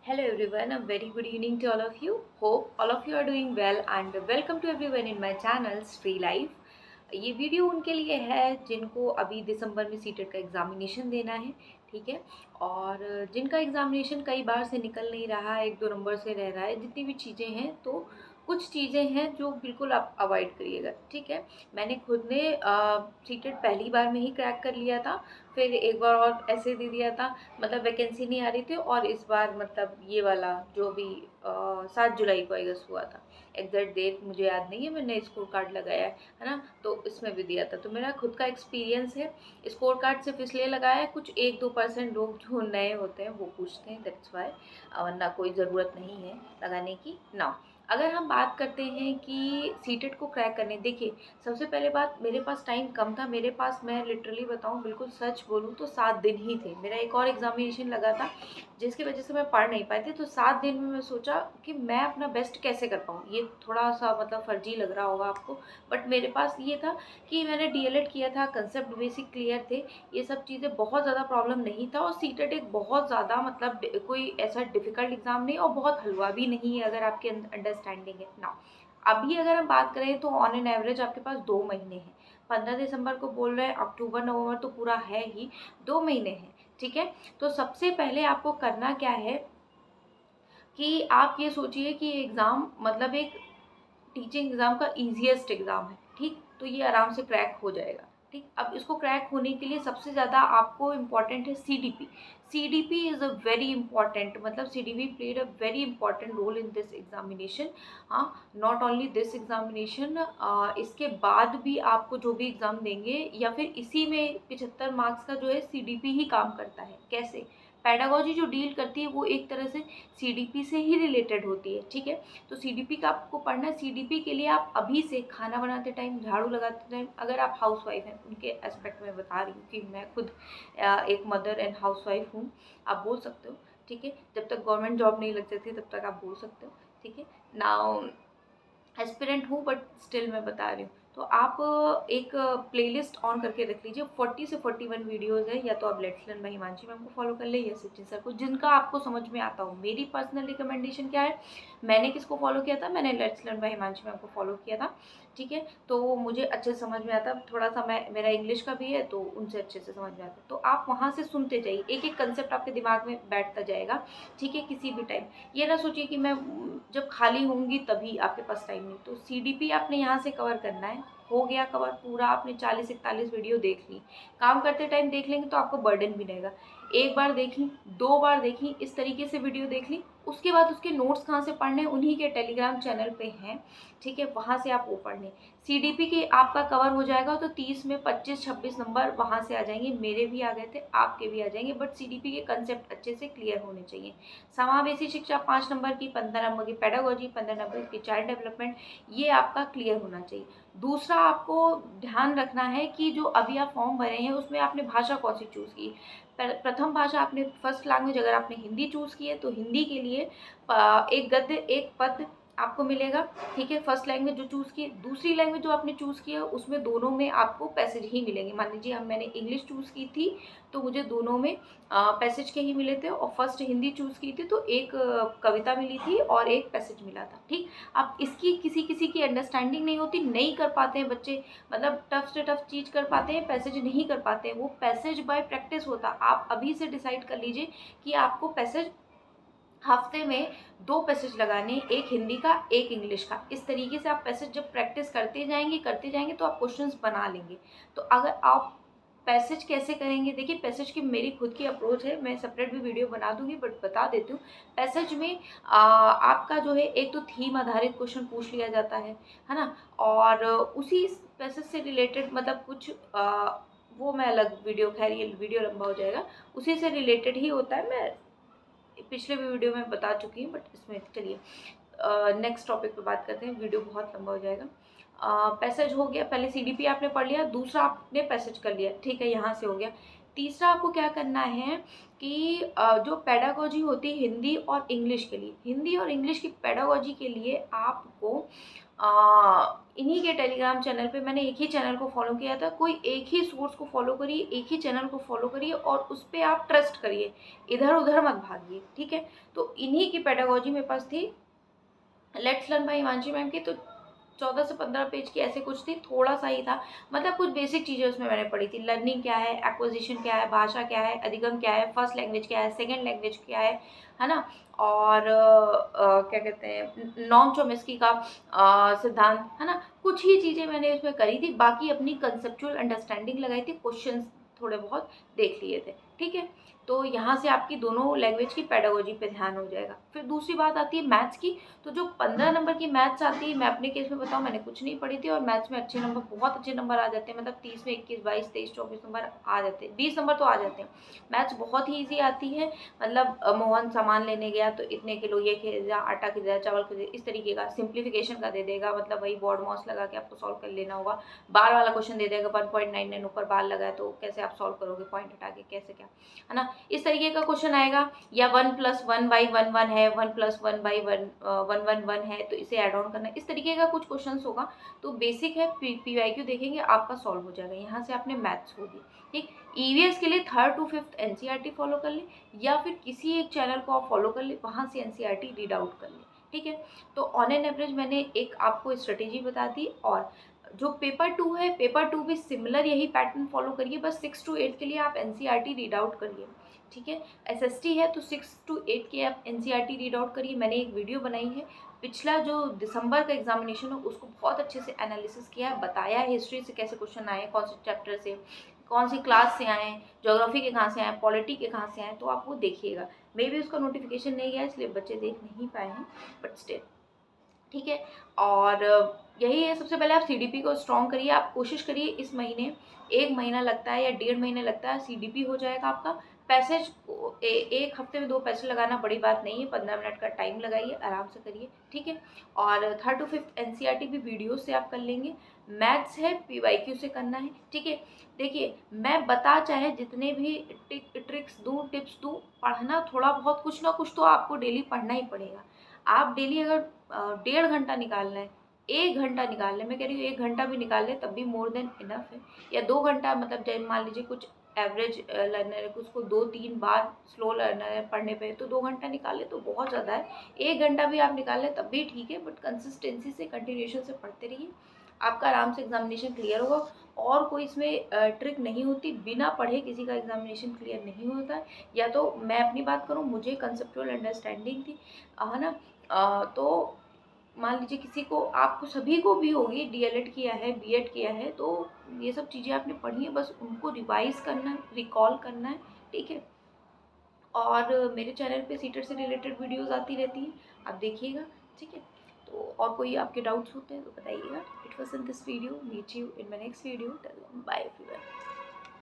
Hello everyone, a very good evening to all of you. Hope all of you are doing well and welcome to everyone in my channel Free Life. ये video उनके लिए है जिनको अभी दिसंबर में CTET का examination देना है, ठीक है। और जिनका एग्जामिनेशन कई बार से निकल नहीं रहा है, 1-2 नंबर से रह रहा है, जितनी भी चीज़ें हैं तो कुछ चीज़ें हैं जो बिल्कुल आप अवॉइड करिएगा, ठीक है। मैंने खुद ने सीटेट पहली बार में ही क्रैक कर लिया था, फिर एक बार और ऐसे दे दिया था, मतलब वैकेंसी नहीं आ रही थी, और इस बार मतलब ये वाला जो भी 7 जुलाई को आई गेस हुआ था, एग्जैक्ट डेट मुझे याद नहीं है, मैंने स्कोर कार्ड लगाया है ना, तो इसमें भी दिया था। तो मेरा खुद का एक्सपीरियंस है। स्कोर कार्ड सिर्फ इसलिए लगाया है, कुछ 1-2% लोग जो नए होते हैं वो पूछते हैं, दैट्स वाई, वरना कोई ज़रूरत नहीं है लगाने की ना। अगर हम बात करते हैं कि सीटेट को क्रैक करने, देखिए सबसे पहले बात, मेरे पास टाइम कम था। मेरे पास, मैं लिटरली बताऊं, बिल्कुल सच बोलूं तो 7 दिन ही थे। मेरा एक और एग्जामिनेशन लगा था जिसकी वजह से मैं पढ़ नहीं पाई थी, तो 7 दिन में मैं सोचा कि मैं अपना बेस्ट कैसे कर पाऊँ। ये थोड़ा सा मतलब फर्जी लग रहा होगा आपको, बट मेरे पास ये था कि मैंने डीएलएड किया था, कंसेप्ट बेसिक क्लियर थे, ये सब चीज़ें, बहुत ज़्यादा प्रॉब्लम नहीं था। और सीटेट एक बहुत ज़्यादा मतलब कोई ऐसा डिफ़िकल्ट एग्ज़ाम नहीं और बहुत हलवा भी नहीं है, अगर आपके अंडरस्टैंडिंग है ना। अभी अगर हम बात करें तो ऑन एन एवरेज आपके पास 2 महीने हैं। 15 दिसंबर को बोल रहे हैं, अक्टूबर नवंबर तो पूरा है ही, 2 महीने हैं, ठीक है। तो सबसे पहले आपको करना क्या है कि आप ये सोचिए कि एग्ज़ाम मतलब एक टीचिंग एग्ज़ाम का ईज़ीएस्ट एग्ज़ाम है, ठीक? तो ये आराम से क्रैक हो जाएगा, ठीक? अब इसको क्रैक होने के लिए सबसे ज़्यादा आपको इम्पॉर्टेंट है CDP. CDP is a very important, मतलब CDP played a very important role in this examination. हाँ, नॉट ओनली दिस एग्ज़ामिनेशन, इसके बाद भी आपको जो भी एग्ज़ाम देंगे या फिर इसी में 75 मार्क्स का जो है सीडीपी ही काम करता है। कैसे? पेडागोजी जो डील करती है वो एक तरह से सीडीपी से ही रिलेटेड होती है, ठीक है। तो सीडीपी का आपको पढ़ना है। सीडीपी के लिए आप अभी से खाना बनाते टाइम, झाड़ू लगाते टाइम, अगर आप हाउसवाइफ हैं, उनके एस्पेक्ट में बता रही हूँ कि मैं खुद एक मदर एंड हाउसवाइफ हूँ, आप बोल सकते हो, ठीक है। जब तक गवर्नमेंट जॉब नहीं लग जाती तब तक आप बोल सकते हो, ठीक है। नाउ एस्पिरेंट हूँ बट स्टिल मैं बता रही हूँ। तो आप एक प्लेलिस्ट ऑन करके रख लीजिए, 40 से 41 वीडियोज़ है, या तो आप let's learn by Himanshi ma'am को फॉलो कर ले या सचिन सर को, जिनका आपको समझ में आता हो। मेरी पर्सनल रिकमेंडेशन क्या है, मैंने किसको फॉलो किया था, मैंने let's learn by Himanshi ma'am को फॉलो किया था, ठीक है। तो मुझे अच्छे से समझ में आता, थोड़ा सा मैं, मेरा इंग्लिश का भी है तो उनसे अच्छे से समझ में आता। तो आप वहाँ से सुनते जाइए, एक एक कंसेप्ट आपके दिमाग में बैठता जाएगा, ठीक है। किसी भी टाइम ये ना सोचिए कि मैं जब खाली होंगी तभी, आपके पास टाइम नहीं। तो सीडीपी आपने यहाँ से कवर करना है, हो गया कवर पूरा, आपने 40-41 वीडियो देख ली। काम करते टाइम देख लेंगे तो आपको बर्डन भी रहेगा। एक बार देख ली, 2 बार देख ली, इस तरीके से वीडियो देख ली। उसके बाद उसके नोट्स कहाँ से पढ़ने, उन्हीं के टेलीग्राम चैनल पे हैं, ठीक है, वहाँ से आप वो पढ़ लें। सीडीपी के आपका कवर हो जाएगा तो 30 में 25-26 नंबर वहाँ से आ जाएंगे। मेरे भी आ गए थे, आपके भी आ जाएंगे, बट सीडीपी के कंसेप्ट अच्छे से क्लियर होने चाहिए। समावेशी शिक्षा 5 नंबर की, 15 नंबर की पेडागोजी, 15 नंबर की चाइल्ड डेवलपमेंट, ये आपका क्लियर होना चाहिए। दूसरा आपको ध्यान रखना है कि जो अभी आप फॉर्म भरे हैं उसमें आपने भाषा कौन सी चूज़ की। प्रथम भाषा आपने, फर्स्ट लैंग्वेज अगर आपने हिंदी चूज़ की है तो हिंदी के लिए एक गद्य एक पद आपको मिलेगा, ठीक है, फर्स्ट लैंग्वेज जो चूज़ की। दूसरी लैंग्वेज जो आपने चूज़ की है उसमें दोनों में आपको पैसेज ही मिलेंगे। मान लीजिए हम, मैंने इंग्लिश चूज़ की थी तो मुझे दोनों में पैसेज के ही मिले थे, और फर्स्ट हिंदी चूज़ की थी तो एक कविता मिली थी और एक पैसेज मिला था, ठीक। अब इसकी किसी किसी की अंडरस्टैंडिंग नहीं होती, नहीं कर पाते हैं बच्चे, मतलब टफ से टफ चीज़ कर पाते हैं, पैसेज नहीं कर पाते हैं। वो पैसेज बाय प्रैक्टिस होता है। आप अभी से डिसाइड कर लीजिए कि आपको पैसेज हफ्ते में 2 पैसेज लगाने, एक हिंदी का एक इंग्लिश का। इस तरीके से आप पैसेज जब प्रैक्टिस करते जाएंगे तो आप क्वेश्चंस बना लेंगे। तो अगर आप पैसेज कैसे करेंगे, देखिए पैसेज की मेरी खुद की अप्रोच है, मैं सेपरेट भी वीडियो बना दूंगी, बट बता देती हूँ। पैसेज में आपका जो है, एक तो थीम आधारित क्वेश्चन पूछ लिया जाता है ना, और उसी पैसेज से रिलेटेड मतलब कुछ वो मैं अलग वीडियो, खैर ये वीडियो लंबा हो जाएगा, उसी से रिलेटेड ही होता है। मैं पिछले भी वीडियो में बता चुकी हूँ, बट इसमें चलिए नेक्स्ट टॉपिक पे बात करते हैं, वीडियो बहुत लंबा हो जाएगा। पैसेज हो गया, पहले सीडीपी आपने पढ़ लिया, दूसरा आपने पैसेज कर लिया, ठीक है, यहाँ से हो गया। तीसरा आपको क्या करना है कि जो पेडागोजी होती है हिंदी और इंग्लिश के लिए, हिंदी और इंग्लिश की पेडागोजी के लिए आपको इन्हीं के टेलीग्राम चैनल पे मैंने एक ही चैनल को फॉलो किया था। कोई एक ही सोर्स को फॉलो करिए, एक ही चैनल को फॉलो करिए और उस पे आप ट्रस्ट करिए, इधर उधर मत भागिए, ठीक है। तो इन्हीं की पेडागोजी मेरे पास थी, let's learn by Himanshi ma'am की। तो 14 से 15 पेज की ऐसे कुछ थी, थोड़ा सा ही था, मतलब कुछ बेसिक चीज़ें उसमें मैंने पढ़ी थी। लर्निंग क्या है, एक्विजिशन क्या है, भाषा क्या है, अधिगम क्या है, फर्स्ट लैंग्वेज क्या है, सेकंड लैंग्वेज क्या है ना। और क्या कहते हैं, नॉम चोम्स्की का सिद्धांत, है ना। कुछ ही चीज़ें मैंने उसमें करी थी, बाकी अपनी कंसेप्चुअल अंडरस्टैंडिंग लगाई थी, क्वेश्चंस थोड़े बहुत देख लिए थे, ठीक है। तो यहाँ से आपकी दोनों लैंग्वेज की पेडागोजी पे ध्यान हो जाएगा। फिर दूसरी बात आती है मैथ्स की। तो जो 15 नंबर की मैथ्स आती है, मैं अपने केस में बताऊँ, मैंने कुछ नहीं पढ़ी थी और मैथ्स में अच्छे नंबर, बहुत अच्छे नंबर आ जाते हैं, मतलब 30 में 21, 22, 23, 24 नंबर आ जाते हैं, 20 नंबर तो आ जाते हैं। मैथ्स बहुत ही ईजी आती है, मतलब मोहन सामान लेने गया तो इतने किलो ये खरीदा, आटा खरीदा, चावल खरीदा, इस तरीके का सिंप्लीफिकेशन का दे देगा, मतलब वही बॉड मॉस लगा के आपको सॉल्व कर लेना होगा। बार वाला क्वेश्चन दे देगा, 1.99 ऊपर बार लगा है तो कैसे आप सॉल्व करोगे, पॉइंट हटा के कैसे, क्या, है ना। इस तरीके का क्वेश्चन आएगा। या 1+1/1 है, 1+1/1 है, तो इसे ऐड ऑन करना है, इस तरीके का कुछ क्वेश्चन होगा। तो बेसिक है, पीवाईक्यू देखेंगे आपका सॉल्व हो जाएगा। यहाँ से आपने मैथ्स होगी, ठीक। ईवीएस के लिए 3rd to 5th NCERT follow कर ले, या फिर किसी एक चैनल को आप फॉलो कर ले, वहाँ से एनसीईआरटी रीड आउट कर ले, ठीक है। तो ऑन एन एवरेज मैंने एक आपको स्ट्रेटेजी बता दी। और जो पेपर 2 है, पेपर 2 भी सिमिलर यही पैटर्न फॉलो करिए, बस 6 to 8 के लिए आप एनसीईआरटी रीड आउट करिए, ठीक है। एसएसटी है तो 6 to 8 के आप एनसीईआरटी रीड आउट करिए। मैंने एक वीडियो बनाई है, पिछला जो दिसंबर का एग्जामिनेशन हो उसको बहुत अच्छे से एनालिसिस किया है, बताया है हिस्ट्री से कैसे क्वेश्चन आए, कौन से चैप्टर से, कौन सी क्लास से आए, ज्योग्राफी के कहाँ से आए, पॉलिटी के कहाँ से आए, तो आप वो देखिएगा। मे भी उसका नोटिफिकेशन नहीं गया इसलिए बच्चे देख नहीं पाए हैं, बट स्टिल, ठीक है। और यही है, सबसे पहले आप सीडीपी को स्ट्रॉन्ग करिए। आप कोशिश करिए इस महीने, 1 महीना लगता है या 1.5 महीने लगता है, सीडीपी हो जाएगा आपका। पैसेज को एक हफ्ते में 2 पैसेज लगाना बड़ी बात नहीं है, 15 मिनट का टाइम लगाइए, आराम से करिए, ठीक है। और 3rd to 5th एनसीईआरटी भी वीडियो से आप कर लेंगे। मैथ्स है पीवाईक्यू से करना है, ठीक है। देखिए, मैं बता चाहे जितने भी ट्रिक्स दूँ, टिप्स दूँ, पढ़ना थोड़ा बहुत कुछ ना कुछ तो आपको डेली पढ़ना ही पड़ेगा। आप डेली अगर 1.5 घंटा निकालना है, 1 घंटा निकाल लें, मैं कह रही हूँ 1 घंटा भी निकाल लें तब भी मोर देन इनफ है। या 2 घंटा, मतलब जैसे मान लीजिए कुछ एवरेज लर्नर है, उसको 2-3 बार स्लो लर्नर है पढ़ने पे, तो 2 घंटा निकाले तो बहुत ज़्यादा है। 1 घंटा भी आप निकाल लें तब भी ठीक है, बट कंसिस्टेंसी से, कंटिन्यूएशन से पढ़ते रहिए, आपका आराम से एग्जामिनेशन क्लियर होगा। और कोई इसमें ट्रिक नहीं होती, बिना पढ़े किसी का एग्जामिनेशन क्लियर नहीं होता है। या तो मैं अपनी बात करूँ, मुझे कंसेप्चुअल अंडरस्टैंडिंग थी, है ना। तो मान लीजिए किसी को, आपको सभी को भी होगी, डीएलएड किया है, बीएड किया है, तो ये सब चीज़ें आपने पढ़ी है, बस उनको रिवाइज करना है, रिकॉल करना है, ठीक है। और मेरे चैनल पे सीटेट से रिलेटेड वीडियोस आती रहती हैं, आप देखिएगा, ठीक है। तो और कोई आपके डाउट्स होते हैं तो बताइएगा। It was in this video, meet you in my next video, till then bye everyone.